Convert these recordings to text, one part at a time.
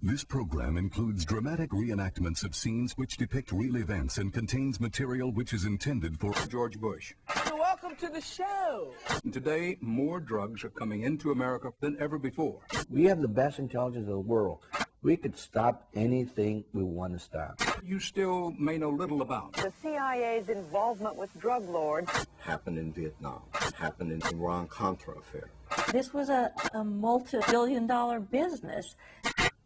This program includes dramatic reenactments of scenes which depict real events and contains material which is intended for George Bush. So welcome to the show. Today, more drugs are coming into America than ever before. We have the best intelligence of the world. We could stop anything we want to stop. You still may know little about The CIA's involvement with drug lords. Happened in Vietnam. Happened in the Iran-Contra affair. This was a multi-billion-dollar business.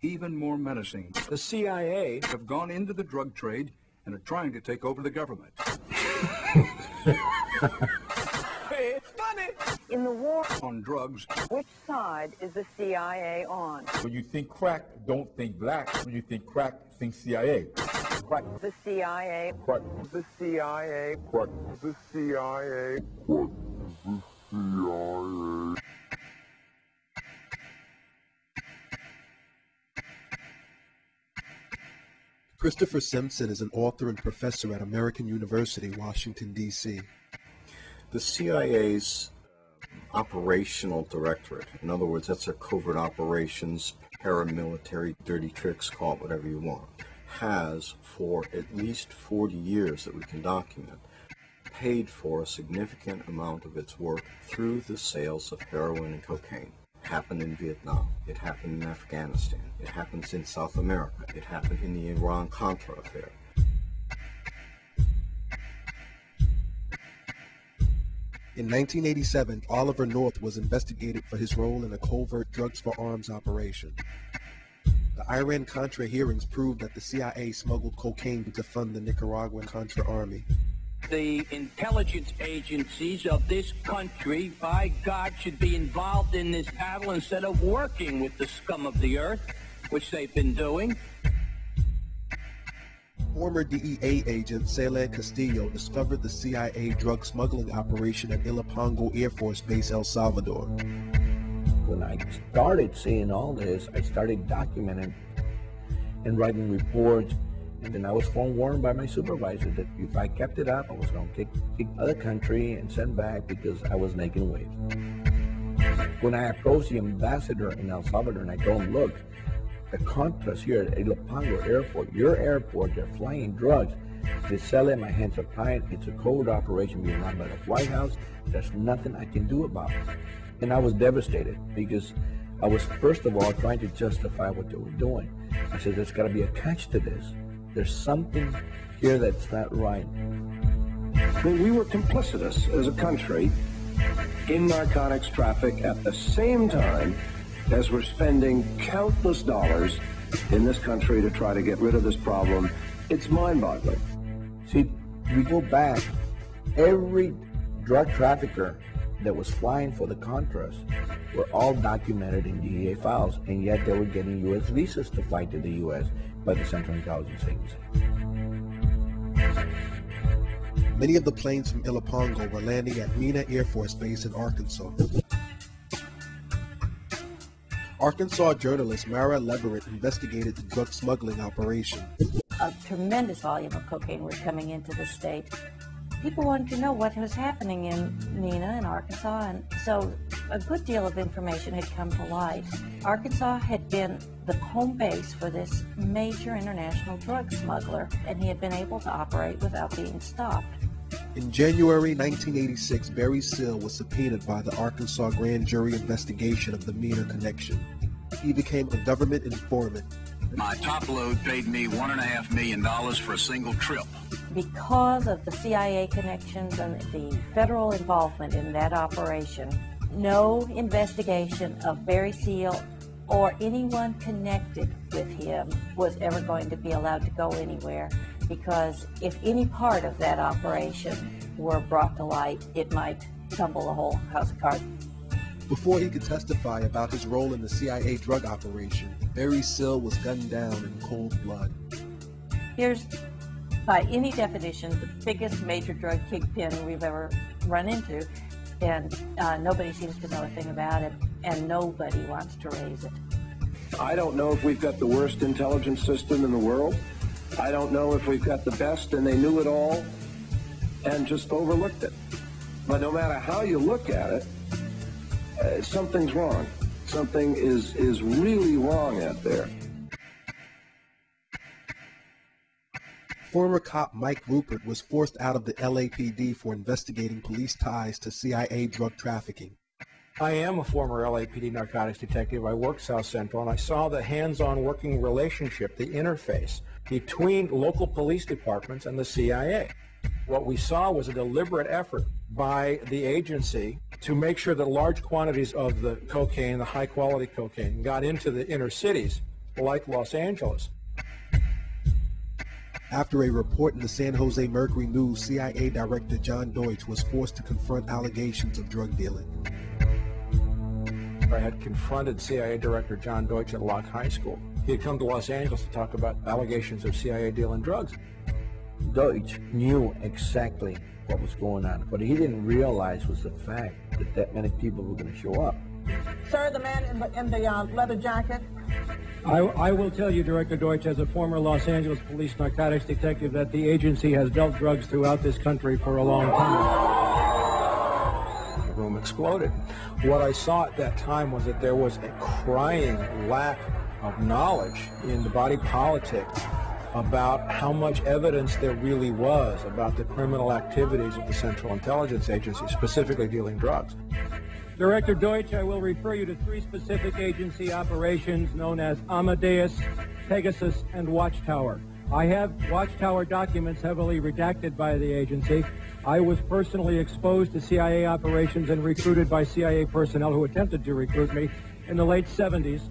Even more menacing, the CIA have gone into the drug trade and are trying to take over the government. Hey, it's funny. In the war On drugs, which side is the CIA on? When you think crack, don't think black. When you think crack, think CIA. Crack. The CIA. Crack. The CIA. Crack. The CIA. Christopher Simpson is an author and professor at American University, Washington, D.C. The CIA's operational directorate, in other words, that's their covert operations, paramilitary, dirty tricks, call it whatever you want, has, for at least 40 years that we can document, paid for a significant amount of its work through the sales of heroin and cocaine. It happened in Vietnam. It happened in Afghanistan. It happens in South America. It happened in the Iran-Contra affair. In 1987, Oliver North was investigated for his role in a covert drugs for arms operation. The Iran-Contra hearings proved that the CIA smuggled cocaine to fund the Nicaraguan Contra army. The intelligence agencies of this country, by God, should be involved in this battle instead of working with the scum of the earth, which they've been doing. Former DEA agent Celia Castillo discovered the CIA drug smuggling operation at Ilopango Air Force Base, El Salvador. When I started seeing all this, I started documenting and writing reports. And then I was forewarned by my supervisor that if I kept it up, I was going to kick the other country and send back because I was making waves. When I approached the ambassador in El Salvador and I told him, look, the Contras here at Ilopango Airport, your airport, they're flying drugs. They sell it, my hands are tied. It's a covert operation being run by the White House. There's nothing I can do about it. And I was devastated because I was, first of all, trying to justify what they were doing. I said, there's got to be a catch to this. There's something here that's not right. We were complicitous as a country in narcotics traffic at the same time as we're spending countless dollars in this country to try to get rid of this problem. It's mind-boggling. See, we go back, every drug trafficker that was flying for the Contras were all documented in DEA files, and yet they were getting U.S. visas to fly to the U.S. by the Central Intelligence Agency. Many of the planes from Ilopango were landing at Mena Air Force Base in Arkansas. Arkansas journalist Mara Leverett investigated the drug smuggling operation. A tremendous volume of cocaine was coming into the state. People wanted to know what was happening in Mena and Arkansas, and so a good deal of information had come to light. Arkansas had been the home base for this major international drug smuggler, and he had been able to operate without being stopped. In January 1986, Barry Seal was subpoenaed by the Arkansas grand jury investigation of the Mena connection. He became a government informant. My top load paid me $1.5 million for a single trip. Because of the CIA connections and the federal involvement in that operation, no investigation of Barry Seal or anyone connected with him was ever going to be allowed to go anywhere, because if any part of that operation were brought to light, it might tumble the whole house of cards. Before he could testify about his role in the CIA drug operation, Barry Seal was gunned down in cold blood. Here's, by any definition, the biggest major drug kingpin we've ever run into, and nobody seems to know a thing about it, and nobody wants to raise it. I don't know if we've got the worst intelligence system in the world. I don't know if we've got the best and they knew it all and just overlooked it. But no matter how you look at it, something's wrong. Something is really wrong out there. Former cop Mike Rupert was forced out of the LAPD for investigating police ties to CIA drug trafficking. I am a former LAPD narcotics detective. I worked South Central, and I saw the hands-on working relationship, the interface between local police departments and the CIA. What we saw was a deliberate effort by the agency to make sure that large quantities of the cocaine, the high-quality cocaine, got into the inner cities like Los Angeles. After a report in the San Jose Mercury News, CIA Director John Deutsch was forced to confront allegations of drug dealing. I had confronted CIA Director John Deutsch at Locke High School. He had come to Los Angeles to talk about allegations of CIA dealing drugs. Deutsch knew exactly what was going on. What he didn't realize was the fact that that many people were going to show up. Sir, the man in the leather jacket. I will tell you, Director Deutsch, as a former Los Angeles police narcotics detective, that the agency has dealt drugs throughout this country for a long time. The room exploded. What I saw at that time was that there was a crying lack of knowledge in the body politic about how much evidence there really was about the criminal activities of the Central Intelligence Agency, specifically dealing drugs. Director Deutsch, I will refer you to 3 specific agency operations known as Amadeus, Pegasus, and Watchtower. I have Watchtower documents heavily redacted by the agency. I was personally exposed to CIA operations and recruited by CIA personnel who attempted to recruit me in the late 70s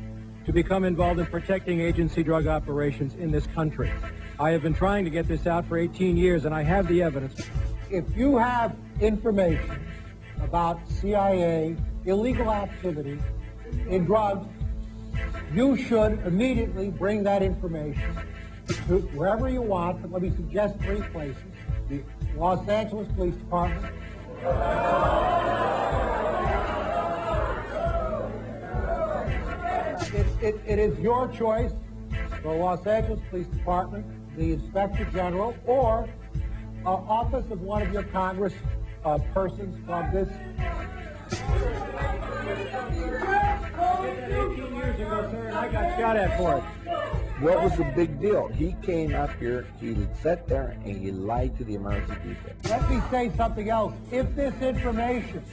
to become involved in protecting agency drug operations in this country. I have been trying to get this out for 18 years, and I have the evidence. If you have information about CIA illegal activity in drugs, you should immediately bring that information to wherever you want, but let me suggest 3 places. The Los Angeles Police Department, it is your choice, the Los Angeles Police Department, the Inspector General, or office of one of your Congress persons from this. 18 years ago, sir, and I got shot at for it. What was the big deal? He came up here, he sat there, and he lied to the American people. Let me say something else. If this information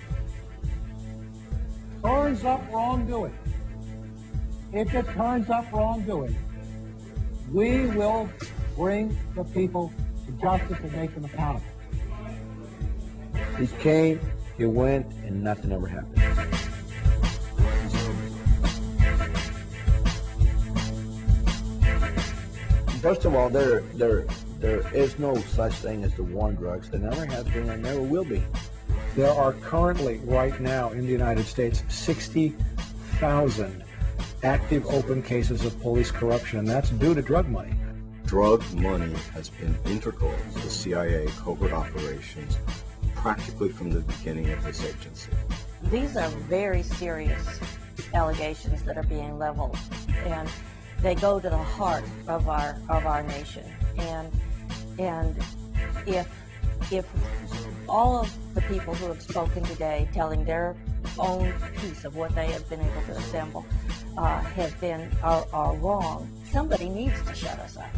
turns up wrongdoing, we will bring the people to justice and make them accountable. He came, he went, and nothing ever happened. First of all, there is no such thing as the war on drugs. There never has been and never will be. There are currently, right now, in the United States, 60,000 active open cases of police corruption, and that's due to drug money. Drug money has been integral to the CIA covert operations practically from the beginning of this agency. These are very serious allegations that are being leveled, and they go to the heart of our nation. And if all of the people who have spoken today, telling their own piece of what they have been able to assemble, are wrong, somebody needs to shut us up.